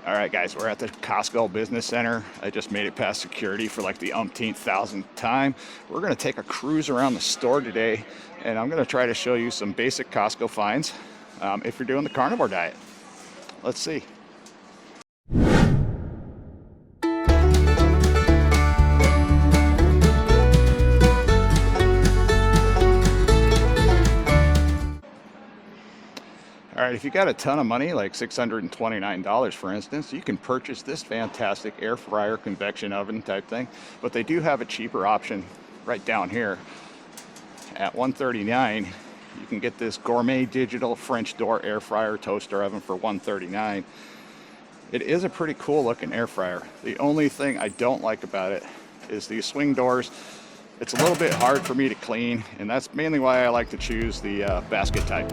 All right, guys, we're at the Costco Business Center. I just made it past security for like the umpteenth thousandth time. We're gonna take a cruise around the store today, and I'm gonna try to show you some basic Costco finds if you're doing the carnivore diet. Let's see. All right, if you got a ton of money, like $629 for instance, you can purchase this fantastic air fryer convection oven type thing, but they do have a cheaper option right down here. At $139, you can get this gourmet digital French door air fryer toaster oven for $139. It is a pretty cool looking air fryer. The only thing I don't like about it is these swing doors. It's a little bit hard for me to clean, and that's mainly why I like to choose the basket type.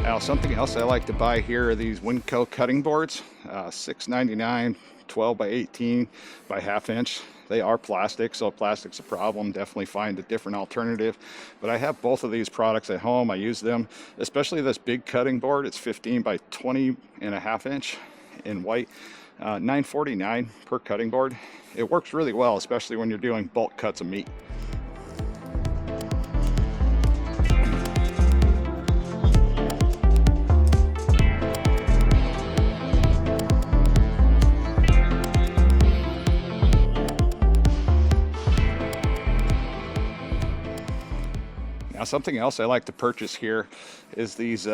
Now, something else I like to buy here are these Winco cutting boards, $6.99, 12 by 18 by ½ inch. They are plastic, so plastic's a problem. Definitely find a different alternative. But I have both of these products at home. I use them, especially this big cutting board. It's 15 by 20 and ½ inch in white, $9.49 per cutting board. It works really well, especially when you're doing bulk cuts of meat. Now, something else I like to purchase here is these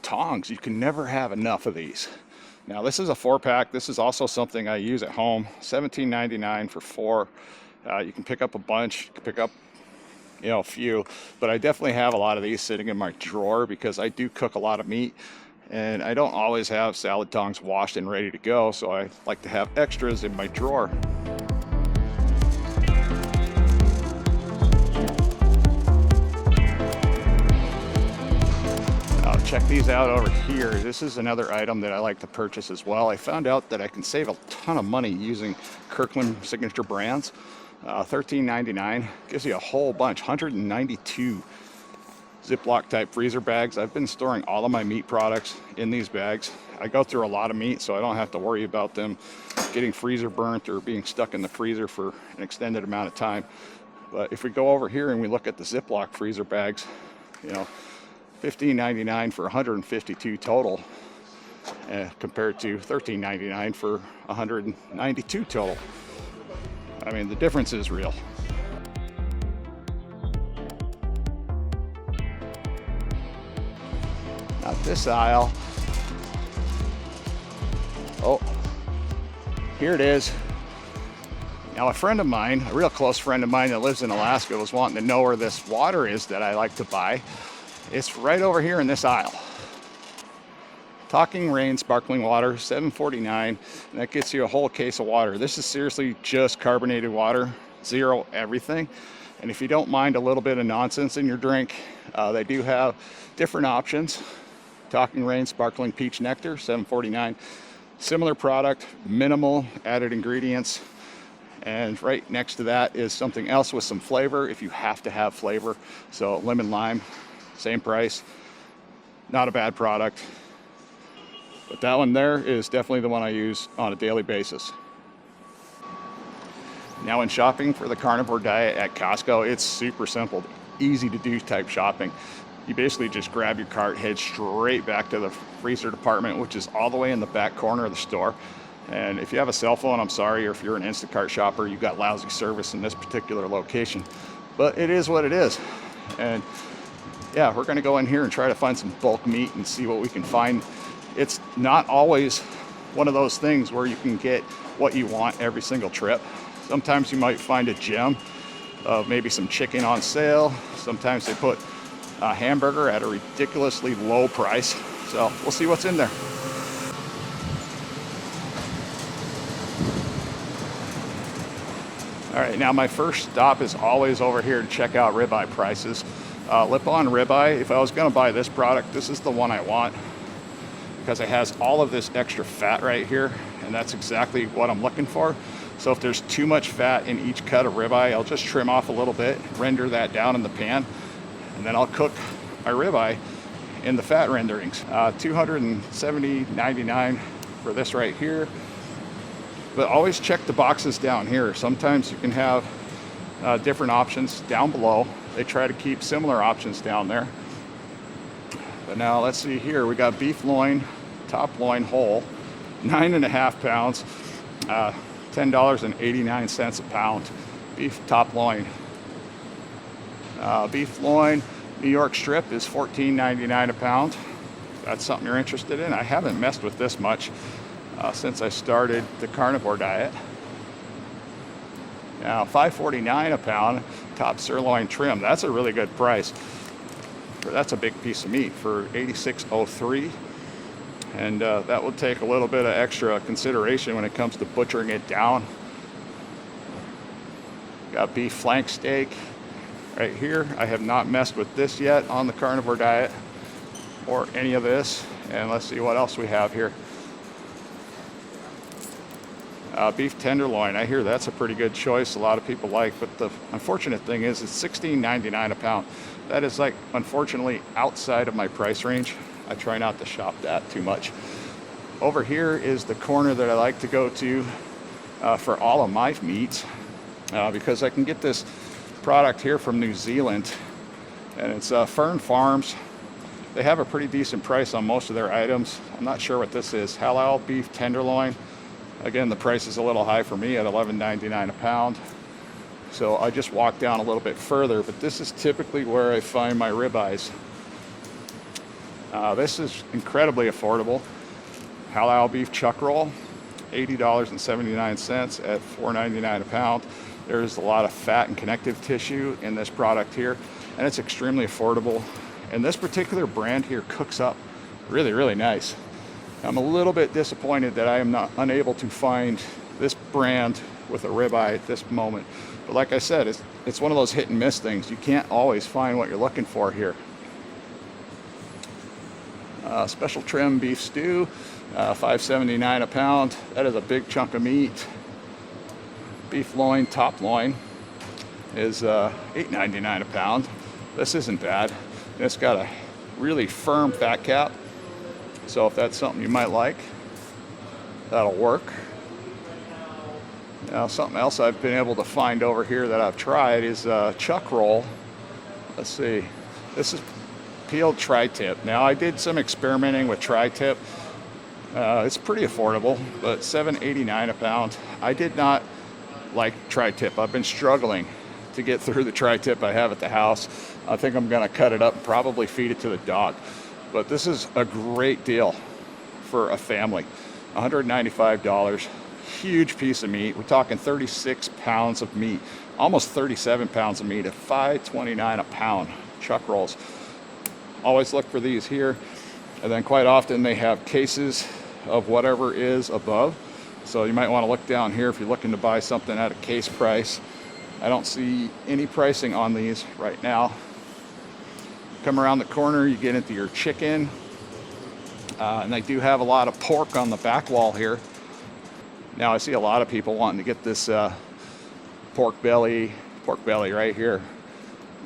tongs. You can never have enough of these. Now, this is a 4-pack. This is also something I use at home. $17.99 for 4. You can pick up a bunch. You can pick up, a few. But I definitely have a lot of these sitting in my drawer because I do cook a lot of meat, and I don't always have salad tongs washed and ready to go. So I like to have extras in my drawer. Check these out over here. This is another item that I like to purchase as well. I found out that I can save a ton of money using Kirkland Signature brands. $13.99 gives you a whole bunch, 192 Ziploc type freezer bags. I've been storing all of my meat products in these bags. I go through a lot of meat, so I don't have to worry about them getting freezer burnt or being stuck in the freezer for an extended amount of time. But if we go over here and we look at the Ziploc freezer bags, $15.99 for 152 total, compared to $13.99 for 192 total. I mean, the difference is real. Now this aisle, oh, here it is. Now, a friend of mine, a real close friend of mine that lives in Alaska, was wanting to know where this water is that I like to buy. It's right over here in this aisle. Talking Rain sparkling water, $7.49, and that gets you a whole case of water. This is seriously just carbonated water, zero everything. And if you don't mind a little bit of nonsense in your drink, they do have different options. Talking Rain sparkling peach nectar, $7.49. Similar product, minimal added ingredients. And right next to that is something else with some flavor if you have to have flavor. So lemon lime. Same price, not a bad product, but that one there is definitely the one I use on a daily basis. Now, in shopping for the carnivore diet at Costco, it's super simple, easy to do type shopping. You basically just grab your cart, head straight back to the freezer department, which is all the way in the back corner of the store. And if you have a cell phone, I'm sorry, or if you're an Instacart shopper, you've got lousy service in this particular location, but it is what it is. And yeah, we're going to go in here and try to find some bulk meat and see what we can find. It's not always one of those things where you can get what you want every single trip. Sometimes you might find a gem of maybe some chicken on sale. Sometimes they put a hamburger at a ridiculously low price. So we'll see what's in there. All right, now my first stop is always over here to check out ribeye prices. Lip-on ribeye, if I was gonna buy this product, this is the one I want because it has all of this extra fat right here, and that's exactly what I'm looking for. So if there's too much fat in each cut of ribeye, I'll just trim off a little bit, render that down in the pan, and then I'll cook my ribeye in the fat renderings. $270.99 for this right here. But always check the boxes down here. Sometimes you can have different options down below. They try to keep similar options down there. But now let's see here. We got beef loin, top loin whole, 9.5 pounds, $10.89 a pound. Beef top loin. Beef loin, New York strip is $14.99 a pound. If that's something you're interested in. I haven't messed with this much since I started the carnivore diet. Now $5.49 a pound, top sirloin trim. That's a really good price. That's a big piece of meat for $86.03. And that will take a little bit of extra consideration when it comes to butchering it down. Got beef flank steak right here. I have not messed with this yet on the carnivore diet or any of this. And let's see what else we have here. Beef tenderloin. I hear that's a pretty good choice. A lot of people like, but the unfortunate thing is it's $16.99 a pound. That is, like, unfortunately outside of my price range. I try not to shop that too much. Over here is the corner that I like to go to for all of my meats because I can get this product here from New Zealand, and it's Fern Farms. They have a pretty decent price on most of their items. I'm not sure what this is. Halal beef tenderloin. Again, the price is a little high for me at $11.99 a pound. So I just walked down a little bit further, but this is typically where I find my ribeyes. This is incredibly affordable. Halal beef chuck roll, $80.79 at $4.99 a pound. There's a lot of fat and connective tissue in this product here, and it's extremely affordable. And this particular brand here cooks up really, really nice. I'm a little bit disappointed that I am not unable to find this brand with a ribeye at this moment. But like I said, it's one of those hit and miss things. You can't always find what you're looking for here. Special trim beef stew, $5.79 a pound. That is a big chunk of meat. Beef loin, top loin, is $8.99 a pound. This isn't bad. It's got a really firm fat cap. So if that's something you might like, that'll work. Now, something else I've been able to find over here that I've tried is chuck roll. Let's see. This is peeled tri-tip. Now, I did some experimenting with tri-tip. It's pretty affordable, but $7.89 a pound. I did not like tri-tip. I've been struggling to get through the tri-tip I have at the house. I think I'm going to cut it up and probably feed it to the dog. But this is a great deal for a family. $195, huge piece of meat. We're talking 36 pounds of meat, almost 37 pounds of meat at $5.29 a pound. Chuck rolls. Always look for these here. And then quite often they have cases of whatever is above. So you might want to look down here if you're looking to buy something at a case price. I don't see any pricing on these right now. Come around the corner, you get into your chicken. And they do have a lot of pork on the back wall here. Now I see a lot of people wanting to get this pork belly right here.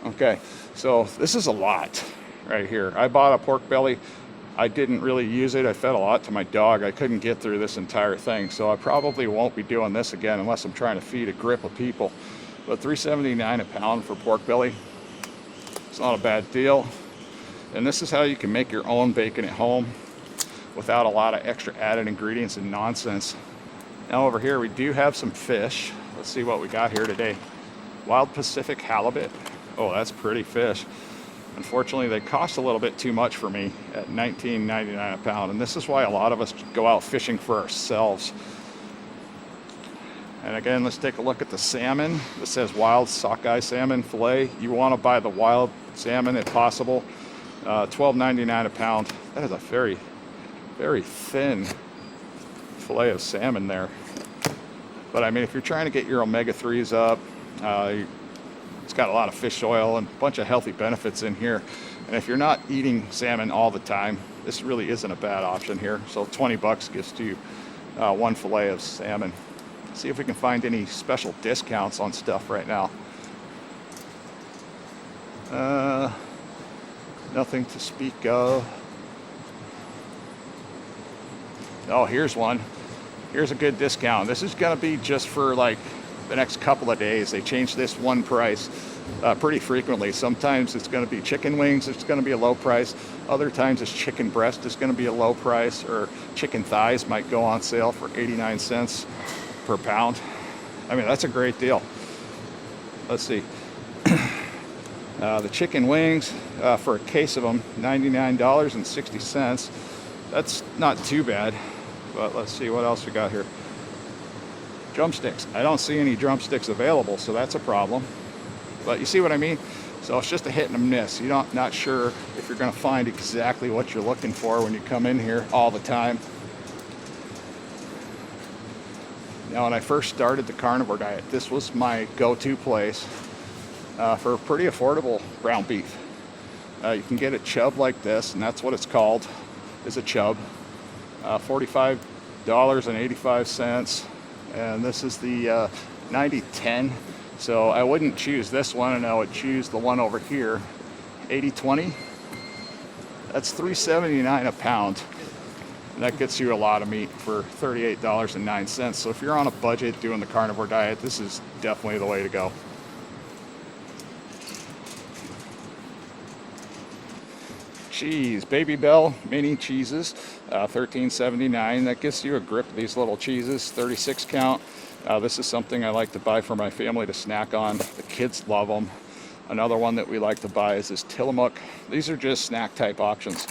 Okay, so this is a lot right here. I bought a pork belly. I didn't really use it. I fed a lot to my dog. I couldn't get through this entire thing. So I probably won't be doing this again unless I'm trying to feed a grip of people. But $3.79 a pound for pork belly. It's not a bad deal. And this is how you can make your own bacon at home without a lot of extra added ingredients and nonsense. Now over here we do have some fish. Let's see what we got here today. Wild Pacific halibut. Oh, that's pretty fish. Unfortunately, they cost a little bit too much for me at $19.99 a pound. And this is why a lot of us go out fishing for ourselves. And again, let's take a look at the salmon. This says wild sockeye salmon fillet. You want to buy the wild salmon if possible. $12.99 a pound. That is a very, very thin fillet of salmon there. But I mean, if you're trying to get your omega-3s up, it's got a lot of fish oil and a bunch of healthy benefits in here. And if you're not eating salmon all the time, this really isn't a bad option here. So 20 bucks gets you one fillet of salmon. See if we can find any special discounts on stuff right now. Nothing to speak of. Oh, here's one. Here's a good discount. This is gonna be just for like the next couple of days. They change this one price pretty frequently. Sometimes it's gonna be chicken wings, it's gonna be a low price. Other times it's chicken breast is gonna be a low price, or chicken thighs might go on sale for 89 cents per pound. I mean, that's a great deal. Let's see. The chicken wings, for a case of them, $99.60. That's not too bad, but let's see what else we got here. Drumsticks. I don't see any drumsticks available, so that's a problem. But you see what I mean? So it's just a hit and a miss. You're not sure if you're going to find exactly what you're looking for when you come in here all the time. Now, when I first started the carnivore diet, this was my go-to place for pretty affordable ground beef. You can get a chub like this, and that's what it's called, is a chub. $45.85, and this is the 90-10. So I wouldn't choose this one, and I would choose the one over here, 80-20. That's $3.79 a pound. And that gets you a lot of meat for $38.09. So if you're on a budget doing the carnivore diet, this is definitely the way to go. Cheese, Baby Bell mini cheeses, $13.79. That gives you a grip of these little cheeses, 36 count. This is something I like to buy for my family to snack on. The kids love them. Another one that we like to buy is this Tillamook. These are just snack type options.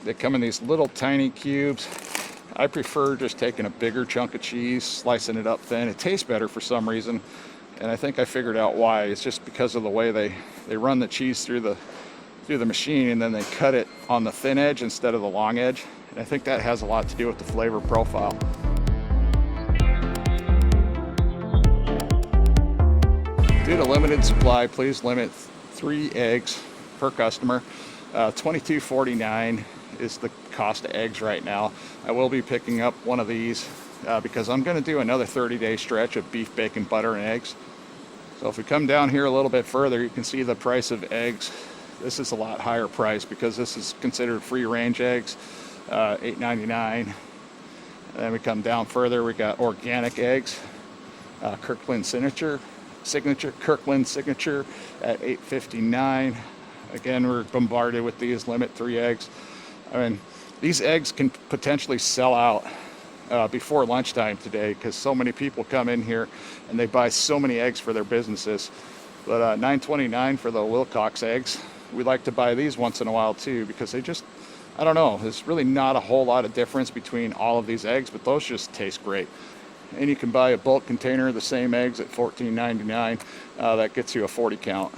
They come in these little tiny cubes. I prefer just taking a bigger chunk of cheese, slicing it up thin. It tastes better for some reason, and I think I figured out why. It's just because of the way they run the cheese through the machine, and then they cut it on the thin edge instead of the long edge. And I think that has a lot to do with the flavor profile. Due to limited supply, please limit 3 eggs per customer. $22.49 is the cost of eggs right now. I will be picking up one of these because I'm going to do another 30-day stretch of beef, bacon, butter, and eggs. So if we come down here a little bit further, you can see the price of eggs. This is a lot higher price because this is considered free-range eggs, $8.99. And then we come down further, we got organic eggs, Kirkland Signature, Kirkland Signature at $8.59. Again, we're bombarded with these, limit 3 eggs. I mean, these eggs can potentially sell out before lunchtime today because so many people come in here and they buy so many eggs for their businesses. But $9.29 for the Wilcox eggs. We like to buy these once in a while too because they just, I don't know, there's really not a whole lot of difference between all of these eggs, but those just taste great. And you can buy a bulk container of the same eggs at $14.99. That gets you a 40 count.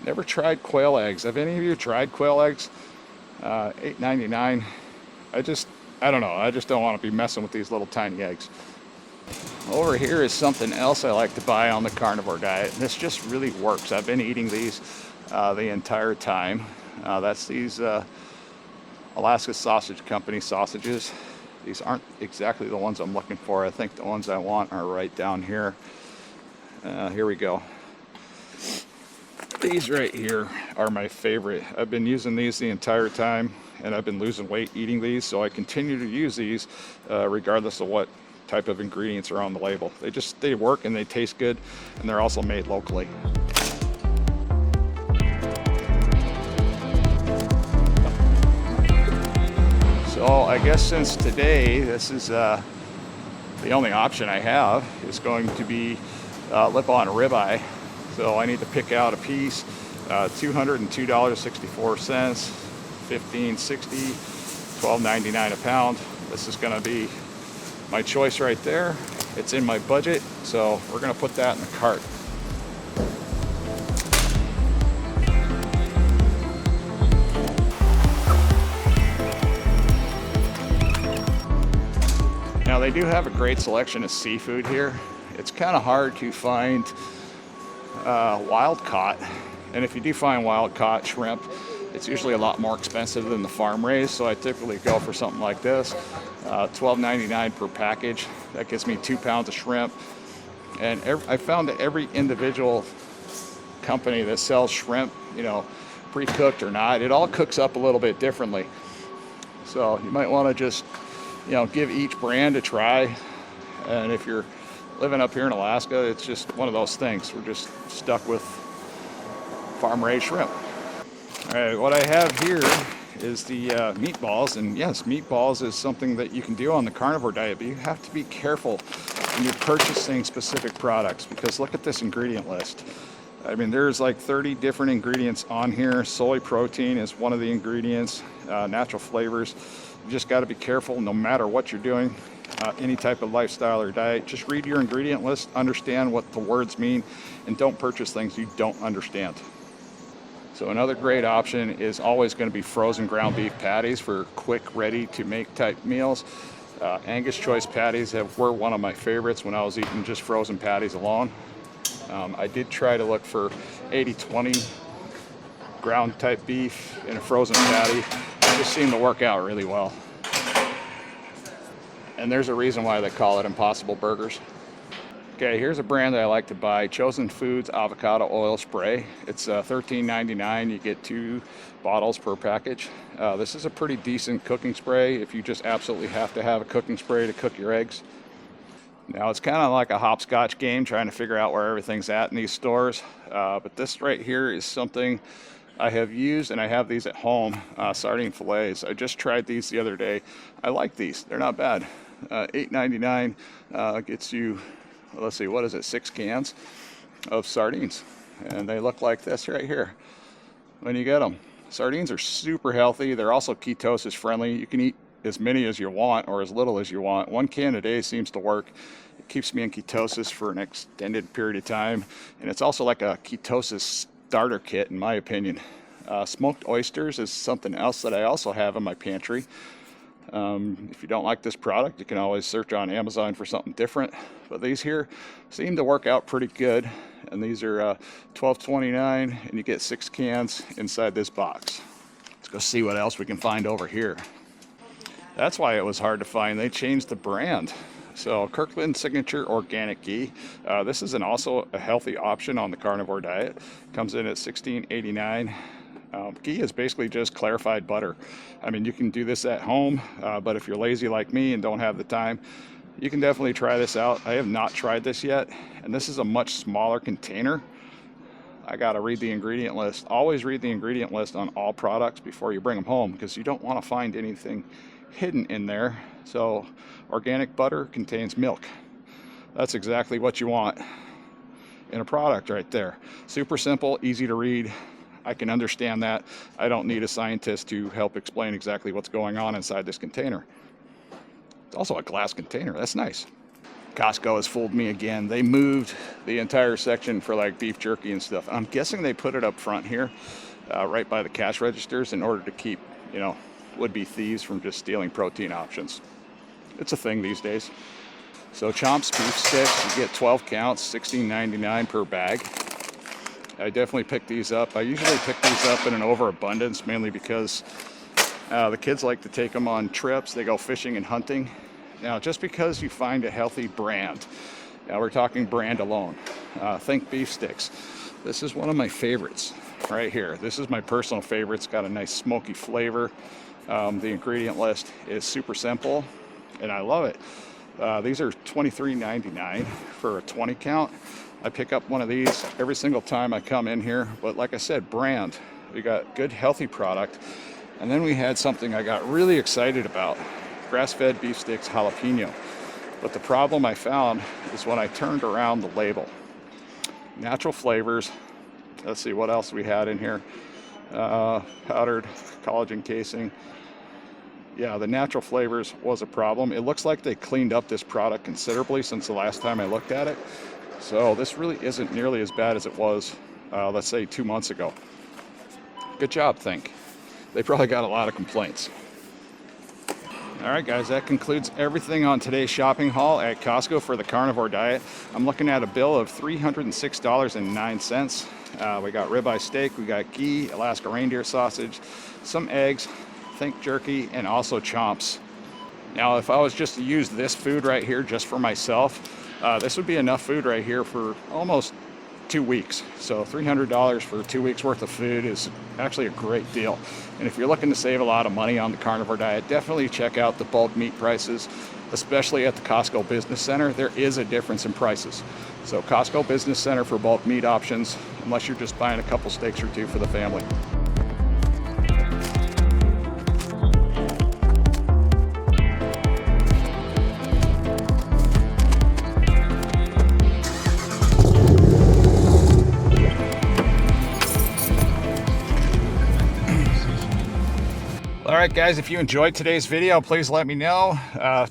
Never tried quail eggs. Have any of you tried quail eggs? $8.99. I don't know. I just don't want to be messing with these little tiny eggs. Over here is something else I like to buy on the carnivore diet. This just really works. I've been eating these the entire time. That's these Alaskan Sausage Company sausages. These aren't exactly the ones I'm looking for. I think the ones I want are right down here. Here we go. These right here are my favorite. I've been using these the entire time, and I've been losing weight eating these, so I continue to use these regardless of what type of ingredients are on the label. They work and they taste good, and they're also made locally. So I guess since today, this is the only option I have is going to be lip-on ribeye. So I need to pick out a piece, $202.64, $15.60, $12.99 a pound. This is going to be my choice right there. It's in my budget, so we're going to put that in the cart. Now they do have a great selection of seafood here. It's kind of hard to find wild caught, and if you do find wild caught shrimp, It's usually a lot more expensive than the farm raised, so I typically go for something like this. $12.99 per package. That gets me 2 pounds of shrimp. And I found that every individual company that sells shrimp, you know, pre-cooked or not, it all cooks up a little bit differently. So you might want to just, you know, give each brand a try. And if you're living up here in Alaska, it's just one of those things. We're just stuck with farm-raised shrimp. All right, what I have here is the meatballs. And yes, meatballs is something that you can do on the carnivore diet, but you have to be careful when you're purchasing specific products, because look at this ingredient list. I mean, there's like 30 different ingredients on here. Soy protein is one of the ingredients, natural flavors. You just got to be careful no matter what you're doing, any type of lifestyle or diet. Just read your ingredient list, understand what the words mean, and don't purchase things you don't understand. So another great option is always going to be frozen ground beef patties for quick, ready-to-make type meals. Angus choice patties were one of my favorites when I was eating just frozen patties alone. I did try to look for 80-20 ground type beef in a frozen patty. It just seemed to work out really well. And there's a reason why they call it Impossible Burgers. Okay, here's a brand that I like to buy, Chosen Foods Avocado Oil Spray. It's $13.99. You get 2 bottles per package. This is a pretty decent cooking spray if you just absolutely have to have a cooking spray to cook your eggs. Now, it's kind of like a hopscotch game trying to figure out where everything's at in these stores. But this right here is something I have used, and I have these at home, sardine fillets. I just tried these the other day. I like these. They're not bad. $8.99 gets you, let's see, what is it, 6 cans of sardines. And they look like this right here when you get them. Sardines are super healthy. They're also ketosis friendly. You can eat as many as you want or as little as you want. 1 can a day seems to work. It keeps me in ketosis for an extended period of time. And it's also like a ketosis starter kit, in my opinion. Smoked oysters is something else that I also have in my pantry. If you don't like this product, you can always search on Amazon for something different. But these here seem to work out pretty good. And these are $12.29, and you get 6 cans inside this box. Let's go see what else we can find over here. That's why it was hard to find. They changed the brand. So Kirkland Signature Organic Ghee. This is also a healthy option on the carnivore diet. Comes in at $16.89. Ghee is basically just clarified butter. I mean, you can do this at home, but if you're lazy like me and don't have the time, you can definitely try this out. I have not tried this yet, and this is a much smaller container. I gotta read the ingredient list. Always read the ingredient list on all products before you bring them home, because you don't want to find anything hidden in there. So organic butter contains milk. That's exactly what you want in a product right there. Super simple, easy to read. I can understand that. I don't need a scientist to help explain exactly what's going on inside this container. It's also a glass container. That's nice. Costco has fooled me again. They moved the entire section for like beef jerky and stuff. I'm guessing they put it up front here, right by the cash registers, in order to keep, you know, would-be thieves from just stealing protein options. It's a thing these days. So Chomp's beef sticks, you get 12 counts, $16.99 per bag. I definitely pick these up. I usually pick these up in an overabundance, mainly because the kids like to take them on trips. They go fishing and hunting. Now, just because you find a healthy brand, now we're talking brand alone, think beef sticks. This is one of my favorites right here. This is my personal favorite. It's got a nice smoky flavor. The ingredient list is super simple, and I love it. These are $23.99 for a 20 count. I pick up one of these every single time I come in here. But like I said, brand. We got good, healthy product. And then we had something I got really excited about. Grass-fed beef sticks jalapeno. But the problem I found is when I turned around the label. Natural flavors. Let's see what else we had in here. Powdered collagen casing. Yeah, the natural flavors was a problem. It looks like they cleaned up this product considerably since the last time I looked at it. So this really isn't nearly as bad as it was, let's say 2 months ago. Good job, Think. They probably got a lot of complaints. All right, guys, that concludes everything on today's shopping haul at Costco for the carnivore diet. I'm looking at a bill of $306.09. We got ribeye steak, we got ghee, Alaska reindeer sausage, some eggs, think jerky, and also chomps. Now, if I was just to use this food right here just for myself, this would be enough food right here for almost 2 weeks. So $300 for 2 weeks worth of food is actually a great deal. And if you're looking to save a lot of money on the carnivore diet, definitely check out the bulk meat prices, especially at the Costco Business Center. There is a difference in prices. So Costco Business Center for bulk meat options, unless you're just buying a couple steaks or two for the family. All right, guys, if you enjoyed today's video, please let me know.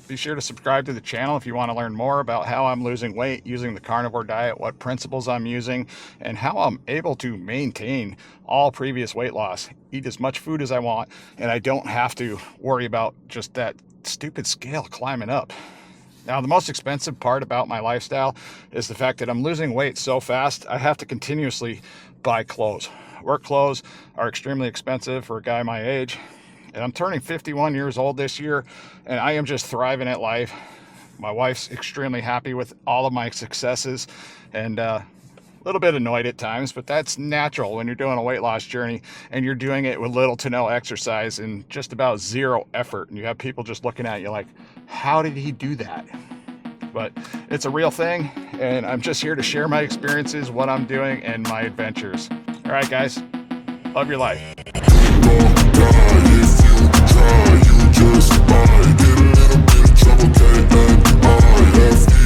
Be sure to subscribe to the channel if you want to learn more about how I'm losing weight using the carnivore diet, what principles I'm using, and how I'm able to maintain all previous weight loss, eat as much food as I want, and I don't have to worry about just that stupid scale climbing up. Now, the most expensive part about my lifestyle is the fact that I'm losing weight so fast, I have to continuously buy clothes. Work clothes are extremely expensive for a guy my age. And I'm turning 51 years old this year, and I am just thriving at life. My wife's extremely happy with all of my successes, and a little bit annoyed at times, but that's natural when you're doing a weight loss journey and you're doing it with little to no exercise and just about zero effort. And you have people just looking at you like, how did he do that? But it's a real thing, and I'm just here to share my experiences, what I'm doing, and my adventures. All right, guys, love your life. Just might get a little bit of trouble, and I have